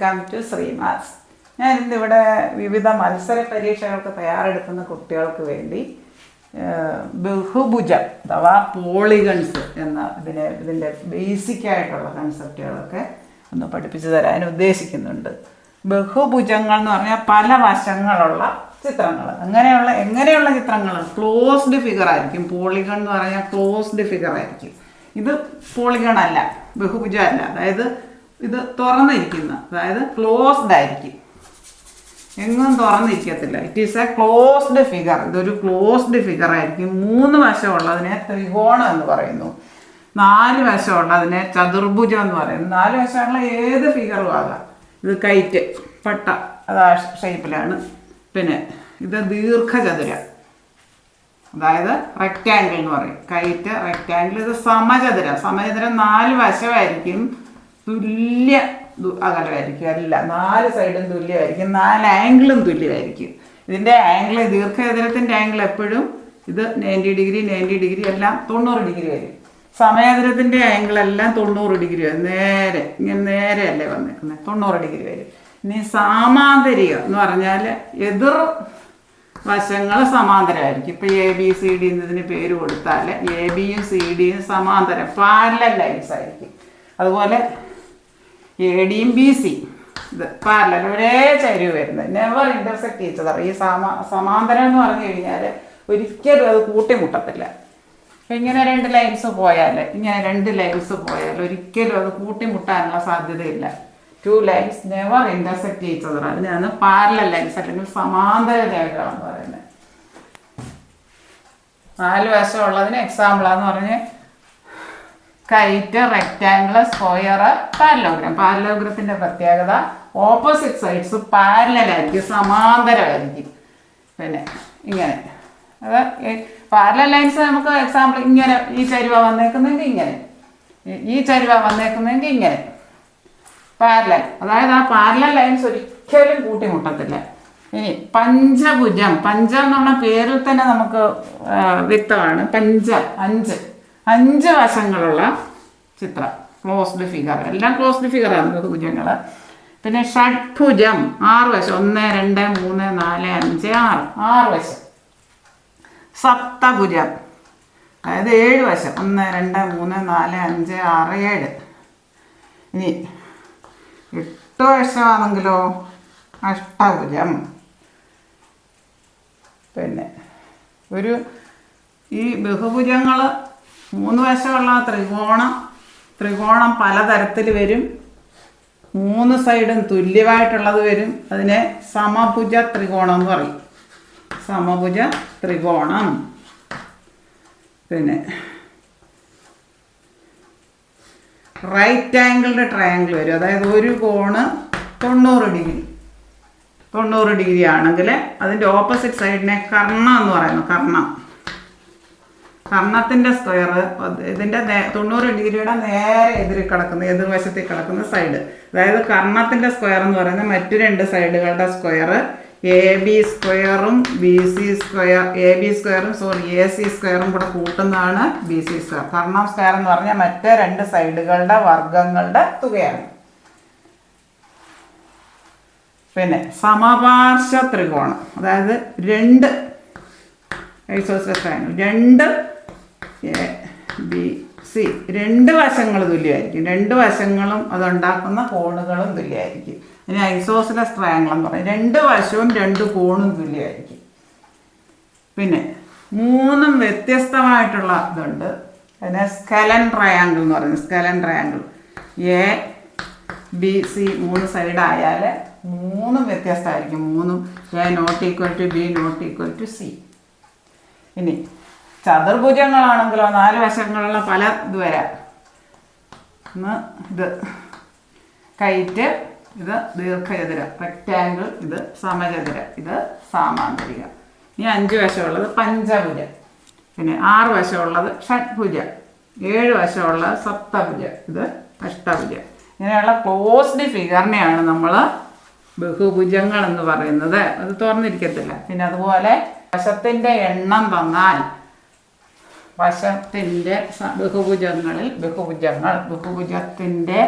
Welcome to ശ്രീമാസ്. ഞാൻ ഇന്നിവിടെ വിവിധ മത്സര പരീക്ഷകൾക്ക് തയ്യാറെടുക്കുന്ന കുട്ടികൾക്ക് വേണ്ടി ബഹുഭുജം അഥവാ പോളിഗൺസ് എന്ന ഇതിൻ്റെ ബേസിക്കായിട്ടുള്ള കൺസെപ്റ്റുകളൊക്കെ ഒന്ന് പഠിപ്പിച്ചു തരാൻ ഉദ്ദേശിക്കുന്നുണ്ട്. ബഹുഭുജങ്ങൾ എന്ന് പറഞ്ഞാൽ പല വശങ്ങളുള്ള ചിത്രങ്ങൾ. എങ്ങനെയുള്ള ചിത്രങ്ങൾ? ക്ലോസ്ഡ് ഫിഗർ ആയിരിക്കും. പോളിഗൺ എന്ന് പറഞ്ഞാൽ ക്ലോസ്ഡ് ഫിഗർ ആയിരിക്കും. ഇത് പോളിഗൺ അല്ല, ബഹുഭുജം അല്ല. അതായത് ഇത് തുറന്നിരിക്കുന്ന, അതായത് ക്ലോസ്ഡ് ആയിരിക്കും, എങ്ങും തുറന്നിരിക്കത്തില്ല. It is a closed figure. ഇതൊരു ക്ലോസ്ഡ് ഫിഗർ ആയിരിക്കും. 3 വശമുള്ളതിനെ ത്രികോണം എന്ന് പറയുന്നു. 4 വശമുള്ളതിനെ ചതുർഭുജം എന്ന് പറയുന്നു. 4 വശമുള്ള ഏത് ഫിഗറും ആകാം. ഇത് കൈറ്റ്, പട്ട, അത് ആ ഷേപ്പിലാണ്. പിന്നെ ഇത് ദീർഘചതുരം, അതായത് റെക്റ്റാങ്കിൾ എന്ന് പറയും. KITE, rectangle. ഇത് സമചതുരം. 4 വശമായിരിക്കും, തുല്യ അകലമായിരിക്കും. അല്ല, 4 സൈഡും തുല്യമായിരിക്കും, 4 ആംഗിളും തുല്യമായിരിക്കും. ഇതിൻ്റെ ആംഗിൾ, ദീർഘചതുരത്തിൻ്റെ ആംഗിൾ എപ്പോഴും ഇത് 90 ഡിഗ്രി, 90 ഡിഗ്രി, എല്ലാം 90 ഡിഗ്രി വരും. സമചതുരത്തിൻ്റെ ആംഗിൾ എല്ലാം 90 ഡിഗ്രി വരും. നേരെ അല്ലേ വന്നേക്കുന്നത്, 90 ഡിഗ്രി വരും. ഇനി സമാന്തരികം എന്ന് പറഞ്ഞാൽ എതിർ വശങ്ങൾ സമാന്തരമായിരിക്കും. ഇപ്പോൾ ABCD എന്നതിന് പേര് കൊടുത്താൽ ABയും CDയും സമാന്തരം, പാരലൽ ലൈൻസ് ആയിരിക്കും. അതുപോലെ ADയും BC ഇത് പാരലൽ, ഒരേ ചരിവ് വരുന്നത്, നെവർ ഇന്റർസെക്ട് ചെയ്തത്. ഈ സമാന്തരം എന്ന് പറഞ്ഞു കഴിഞ്ഞാൽ ഒരിക്കലും അത് കൂട്ടിമുട്ടത്തില്ല. ഇങ്ങനെ 2 ലൈൻസ് പോയാൽ, ഒരിക്കലും അത് കൂട്ടിമുട്ടാനുള്ള സാധ്യതയില്ല. 2 ലൈൻസ് നെവർ ഇന്റർസെക്ട് ചെയ്തത്. അതിനാണ് പാരലൽ ലൈൻസ് അല്ലെങ്കിൽ സമാന്തര രേഖകൾ എന്ന് പറയുന്നത്. 4 വശമുള്ളതിന് എക്സാമ്പിളാന്ന് പറഞ്ഞ് കൈറ്റ്, റെക്റ്റാങ്കിൾ, സ്ക്വയർ, പാരലോഗ്രാം. പാരലോഗ്രത്തിൻ്റെ പ്രത്യേകത ഓപ്പോസിറ്റ് സൈഡ്സ് പാരലലായിരിക്കും, സമാന്തരമായിരിക്കും. പിന്നെ ഇങ്ങനെ, അത് പാരലൽ ലൈൻസ് നമുക്ക് എക്സാമ്പിൾ ഇങ്ങനെ, ഈ ചരിവ വന്നേക്കുന്നെങ്കിൽ ഇങ്ങനെ, ഈ ചരിവ വന്നേക്കുന്നെങ്കിൽ ഇങ്ങനെ, പാരലൽ. അതായത് ആ പാരലൽ ലൈൻസ് ഒരിക്കലും കൂട്ടിമുട്ടത്തില്ല. ഇനി പഞ്ചഭുജം. പഞ്ചം എന്നുള്ള പേരിൽ തന്നെ നമുക്ക് വ്യക്തമാണ്. 5 വശങ്ങളുള്ള ചിത്രം, ക്ലോസ്ഡ് ഫിഗർ. എല്ലാം ക്ലോസ്ഡ് ഫിഗറാണ് ഭുജങ്ങൾ. പിന്നെ ഷഡ്ഭുജം, 6 വശം. 1, 2, 3, 4, 5, 6 വശം. സപ്തഭുജം, അതായത് 7 വശം. 1, 2, 3, 4, 5, 6, 7. ഇനി 8 വശമാണെങ്കിലോ അഷ്ടഭുജം. പിന്നെ ഈ ബഹുഭുജങ്ങൾ 3 വശമുള്ള ത്രികോണം പലതരത്തിൽ വരും. 3 സൈഡും തുല്യമായിട്ടുള്ളത് വരും. അതിനെ സമഭുജ ത്രികോണം എന്ന് പറയും. സമഭുജ ത്രികോണം. പിന്നെ റൈറ്റ് ആംഗിൾഡ് ട്രയാങ്കിൾ വരും. അതായത് ഒരു കോണ് 90 ഡിഗ്രി ആണെങ്കിൽ അതിൻ്റെ ഓപ്പോസിറ്റ് സൈഡിനെ കർണം എന്ന് പറയുന്നു. കർണത്തിൻ്റെ സ്ക്വയർ, ഇതിൻ്റെ 90 ഡിഗ്രിയുടെ നേരെ എതിർവശത്തിൽ കിടക്കുന്ന സൈഡ്. അതായത് കർണത്തിൻ്റെ സ്ക്വയർ എന്ന് പറയുന്നത് മറ്റു 2 സൈഡുകളുടെ സ്ക്വയർ. AB സ്ക്വയറും AC സ്ക്വയറും കൂടെ കൂട്ടുന്നതാണ് BC സ്ക്വയർ. കർണം സ്ക്വയർ എന്ന് പറഞ്ഞാൽ മറ്റേ 2 സൈഡുകളുടെ വർഗങ്ങളുടെ തുകയാണ്. പിന്നെ സമപാർശ്വ ത്രികോണം, അതായത് 2 ഐസോസെലസ് ട്രയാങ്കിൾ, 2 ABC, 2 വശങ്ങൾ തുല്യമായിരിക്കും. 2 വശങ്ങളും അതുണ്ടാക്കുന്ന കോണുകളും തുല്യമായിരിക്കും. ഇനി ഐസോസെലസ് ട്രയാങ്കിൾ എന്ന് പറയും. 2 വശവും 2 കോണും തുല്യമായിരിക്കും. പിന്നെ 3 വ്യത്യസ്തമായിട്ടുള്ള ഇതുണ്ട്. അതിനെ സ്കലൻ ട്രയാങ്കിൾ എന്ന് പറയുന്നത്. സ്കലൻ ട്രയാങ്കിൾ ABC 3 സൈഡായാൽ 3 വ്യത്യസ്തമായിരിക്കും. 3 A ≠ B ≠ C. ഇനി ചതുർഭുജങ്ങളാണെങ്കിലോ 4 വശങ്ങളുള്ള പല ഇത് വരാം. ഇത് കൈറ്റ്, ഇത് ദീർഘചതുരം, റെക്റ്റാങ്കിൾ, ഇത് സമചതുരം, ഇത് സമാന്തരികം. ഇനി 5 വശമുള്ളത് പഞ്ചഭുജം. പിന്നെ 6 വശമുള്ളത് ഷഡ്ഭുജം, 7 വശമുള്ളത് സപ്തഭുജം, ഇത് അഷ്ടഭുജം. ഇങ്ങനെയുള്ള ക്ലോസ്ഡ് ഫിഗറിനെയാണ് നമ്മൾ ബഹുഭുജങ്ങൾ എന്ന് പറയുന്നത്. അത് തുറന്നിരിക്കത്തില്ല. പിന്നെ അതുപോലെ വശത്തിൻ്റെ എണ്ണം തന്നാൽ വശത്തിൻ്റെ ബഹുഭുജത്തിൻ്റെ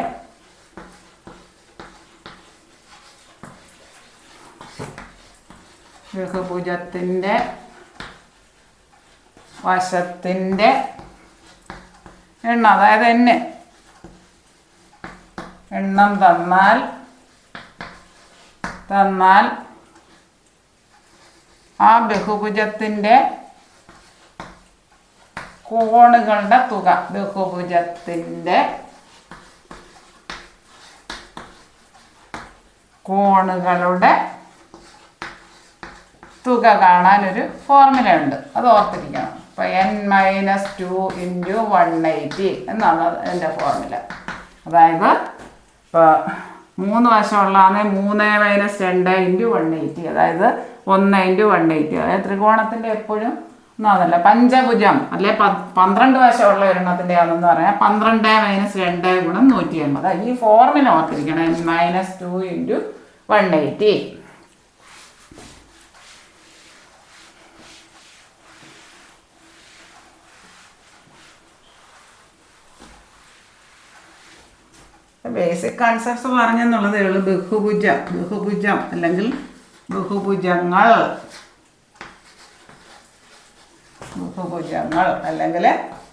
ബഹുഭുജത്തിൻ്റെ വശത്തിൻ്റെ എണ്ണം, അതായത് എണ്ണം തന്നാൽ ആ ബഹുഭുജത്തിൻ്റെ കോണുകളുടെ തുക, ബഹുഭുജത്തിൻ്റെ കോണുകളുടെ തുക കാണാനൊരു ഫോർമുല ഉണ്ട്, അത് ഓർത്തിരിക്കണം. അപ്പോൾ n-2 × 180 എന്നാണ് എൻ്റെ ഫോർമുല. അതായത് ഇപ്പോൾ 3 വശമുള്ളതാണ് 3 - 2 × 180, അതായത് 1 × 180. അതായത് ത്രികോണത്തിൻ്റെ എപ്പോഴും അതല്ല, പഞ്ചഭുജം അല്ലെ 12 വശമുള്ള ഒരെണ്ണത്തിൻ്റെ ആണെന്ന് പറയാം 12 - 2 × 180. ഈ ഫോർമുല ഓർത്തിരിക്കണം, n-2 × 180. ബേസിക് കൺസെപ്റ്റ്സ് പറഞ്ഞെന്നുള്ളതേ ഉള്ളൂ. ബഹുഭുജം അല്ലെങ്കിൽ ബഹുഭുജങ്ങൾ അല്ലെങ്കിൽ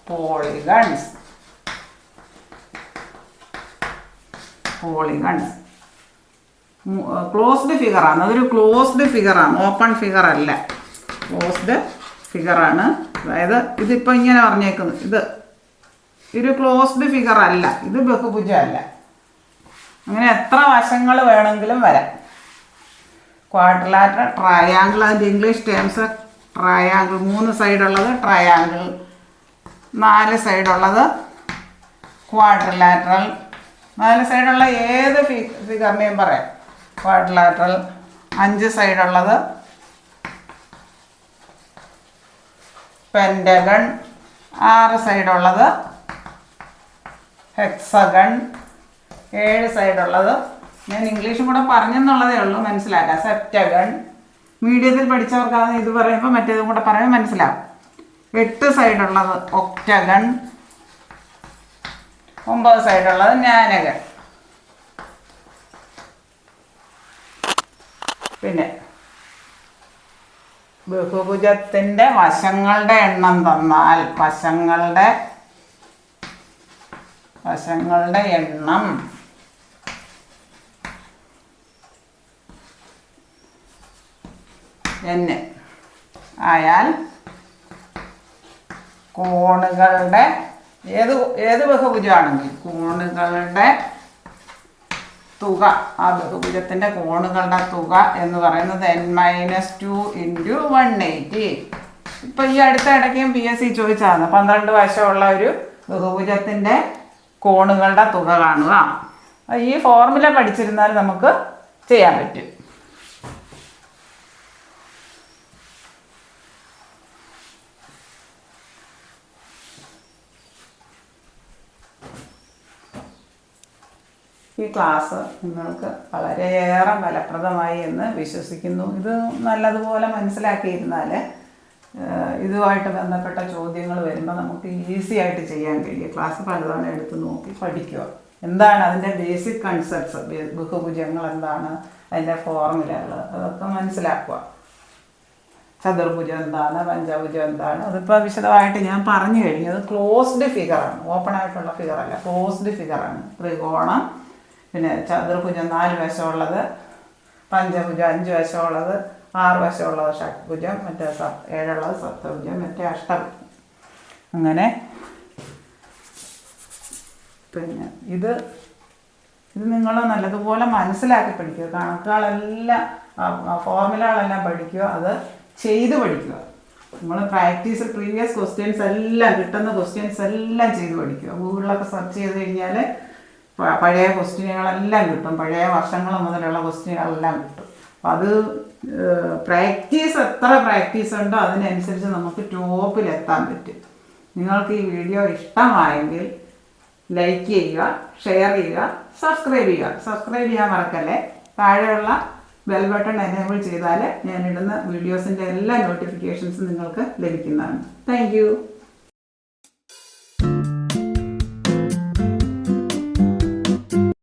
പോളിഗൺസ്. ക്ലോസ്ഡ് ഫിഗറാണ്, അതൊരു ക്ലോസ്ഡ് ഫിഗറാണ്, ഓപ്പൺ ഫിഗർ അല്ല, ക്ലോസ്ഡ് ഫിഗറാണ്. അതായത് ഇതിപ്പോൾ ഇങ്ങനെ പറഞ്ഞേക്കുന്നു, ഇത് ക്ലോസ്ഡ് ഫിഗർ അല്ല, ഇത് ബഹുഭുജമല്ല. അങ്ങനെ എത്ര വശങ്ങൾ വേണമെങ്കിലും വരാം. ക്വാഡ്രിലാറ്ററൽ, ട്രയാങ്കിൾ, അതിൻ്റെ ഇംഗ്ലീഷ് ടേംസ് ട്രയാങ്കിൾ, 3 സൈഡുള്ളത് ട്രയാങ്കിൾ, 4 സൈഡുള്ളത് ക്വാഡ്രിലാറ്ററൽ. 4 സൈഡുള്ള ഏത് ഫിഗറിനെയും പറയാം ക്വാഡ്രിലാറ്ററൽ. 5 സൈഡുള്ളത് പെൻറ്റഗൺ, 6 സൈഡുള്ളത് ഹെക്സഗൺ, 7 സൈഡുള്ളത്, ഞാൻ ഇംഗ്ലീഷും കൂടെ പറഞ്ഞെന്നുള്ളതേ ഉള്ളൂ, മനസ്സിലാക്കാം, സെപ്റ്റഗൺ. മീഡിയത്തിൽ പഠിച്ചവർക്കാണ് ഇത് പറയുമ്പോൾ മറ്റേതും കൂടെ പറയുമ്പോൾ മനസ്സിലാവും. 8 സൈഡുള്ളത് ഒക്ടഗൺ, 9 സൈഡുള്ളത് നാനഗൺ. പിന്നെ ബഹുഭുജത്തിൻ്റെ വശങ്ങളുടെ എണ്ണം തന്നാൽ വശങ്ങളുടെ എണ്ണം n ആയാൽ കോണുകളുടെ ഏത് ബഹുഭുജമാണെങ്കിൽ കോണുകളുടെ തുക, ആ ബഹുഭുജത്തിൻ്റെ കോണുകളുടെ തുക എന്ന് പറയുന്നത് n-2 × 180. ഇപ്പം ഈ അടുത്ത ഇടയ്ക്കും PSC ചോദിച്ചതാണ് 12 വശമുള്ള ഒരു ബഹുഭുജത്തിൻ്റെ കോണുകളുടെ തുക കാണുക. ഈ ഫോർമുല പഠിച്ചിരുന്നാൽ നമുക്ക് ചെയ്യാൻ പറ്റും. ഈ ക്ലാസ് നിങ്ങൾക്ക് വളരെയേറെ ഫലപ്രദമായി എന്ന് വിശ്വസിക്കുന്നു. ഇത് നല്ലതുപോലെ മനസ്സിലാക്കിയിരുന്നാൽ ഇതുമായിട്ട് ബന്ധപ്പെട്ട ചോദ്യങ്ങൾ വരുമ്പോൾ നമുക്ക് ഈസി ആയിട്ട് ചെയ്യാൻ കഴിയും. ക്ലാസ് പലതവണ എടുത്ത് നോക്കി പഠിക്കുക. എന്താണ് അതിൻ്റെ ബേസിക് കൺസെപ്റ്റ്സ്, ബഹുഭുജങ്ങൾ എന്താണ്, അതിൻ്റെ ഫോർമുലകൾ, അതൊക്കെ മനസ്സിലാക്കുക. ചതുർഭുജം എന്താണ്, പഞ്ചഭുജം എന്താണ്, അതിപ്പോൾ വിശദമായിട്ട് ഞാൻ പറഞ്ഞു കഴിഞ്ഞു. അത് ക്ലോസ്ഡ് ഫിഗറാണ്, ഓപ്പൺ ആയിട്ടുള്ള ഫിഗറല്ല, ക്ലോസ്ഡ് ഫിഗറാണ്. ത്രികോണം, പിന്നെ ചതുർഭുജം 4 വശമുള്ളത്, പഞ്ചഭുജം 5 വശമുള്ളത്, 6 വശമുള്ളത് ഷഡ്ഭുജം, മറ്റേ 7 സപ്തഭുജം, മറ്റേ അഷ്ടഭുജം. അങ്ങനെ പിന്നെ ഇത് നിങ്ങൾ നല്ലതുപോലെ മനസ്സിലാക്കി പഠിക്കുക. കണക്കുകളെല്ലാം ഫോർമുലകളെല്ലാം പഠിക്കുക, അത് ചെയ്ത് പഠിക്കുക. നമ്മൾ പ്രാക്ടീസ് പ്രീവിയസ് ക്വസ്റ്റ്യൻസ് എല്ലാം, കിട്ടുന്ന ക്വസ്റ്റ്യൻസ് എല്ലാം ചെയ്ത് പഠിക്കുക. ഗൂഗിളിലൊക്കെ സെർച്ച് ചെയ്ത് കഴിഞ്ഞാൽ പഴയ ക്വസ്റ്റ്യനുകളെല്ലാം കിട്ടും, പഴയ വർഷങ്ങൾ മുതലുള്ള ക്വസ്റ്റ്യനുകളെല്ലാം കിട്ടും. അപ്പം അത് എത്ര പ്രാക്ടീസ് ഉണ്ടോ അതിനനുസരിച്ച് നമുക്ക് ടോപ്പിലെത്താൻ പറ്റും. നിങ്ങൾക്ക് ഈ വീഡിയോ ഇഷ്ടമായെങ്കിൽ ലൈക്ക് ചെയ്യുക, ഷെയർ ചെയ്യുക, സബ്സ്ക്രൈബ് ചെയ്യുക. സബ്സ്ക്രൈബ് ചെയ്യാൻ മറക്കല്ലേ. താഴെയുള്ള ബെൽ ബട്ടൺ എനേബിൾ ചെയ്താൽ ഞാനിടുന്ന വീഡിയോസിൻ്റെ എല്ലാ നോട്ടിഫിക്കേഷൻസും നിങ്ങൾക്ക് ലഭിക്കുന്നതാണ്. താങ്ക്